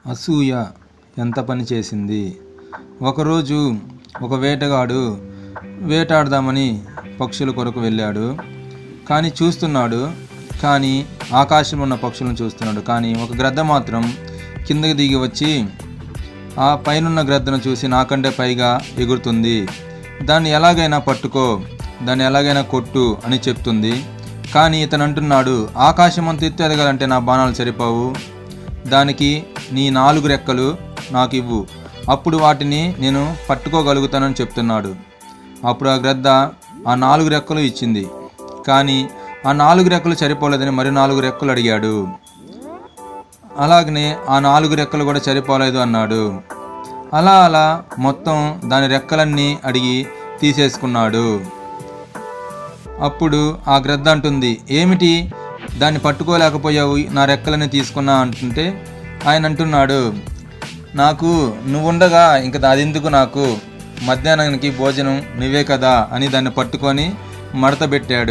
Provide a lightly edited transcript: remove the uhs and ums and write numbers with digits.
అసూయ ఎంత పని చేసింది. ఒకరోజు ఒక వేటగాడు వేటాడదామని పక్షుల కొరకు వెళ్ళాడు. కానీ ఆకాశంలో ఉన్న పక్షులను చూస్తున్నాడు. కానీ ఒక గ్రద్ద మాత్రం కిందకి దిగి వచ్చి ఆ పైనున్న గ్రద్దను చూసి నాకంటే పైగా ఎగురుతుంది, దాన్ని ఎలాగైనా పట్టుకో, దాన్ని ఎలాగైనా కొట్టు అని చెప్తుంది. కానీ ఇతను అంటున్నాడు, ఆకాశం అంత ఎత్తు ఎదగాలంటే నా బాణాలు సరిపోవు, దానికి నీ 4 రెక్కలు నాకు ఇవ్వు, అప్పుడు వాటిని నేను పట్టుకోగలుగుతానని చెప్తున్నాడు. అప్పుడు ఆ గ్రద్ద ఆ 4 రెక్కలు ఇచ్చింది. కానీ ఆ 4 రెక్కలు సరిపోలేదని మరి 4 రెక్కలు అడిగాడు. అలాగనే ఆ 4 రెక్కలు కూడా సరిపోలేదు అన్నాడు. అలా మొత్తం దాని రెక్కలన్నీ అడిగి తీసేసుకున్నాడు. అప్పుడు ఆ గ్రద్ద అంటుంది, ఏమిటి దాన్ని పట్టుకోలేకపోయావు, నా రెక్కలని తీసుకున్నా అంటుంటే ఆయన అంటున్నాడు, నాకు నువ్వుండగా ఇంకా అది ఎందుకు, నాకు మధ్యాహ్నానికి భోజనం నువ్వే కదా అని దాన్ని పట్టుకొని మడత పెట్టాడు.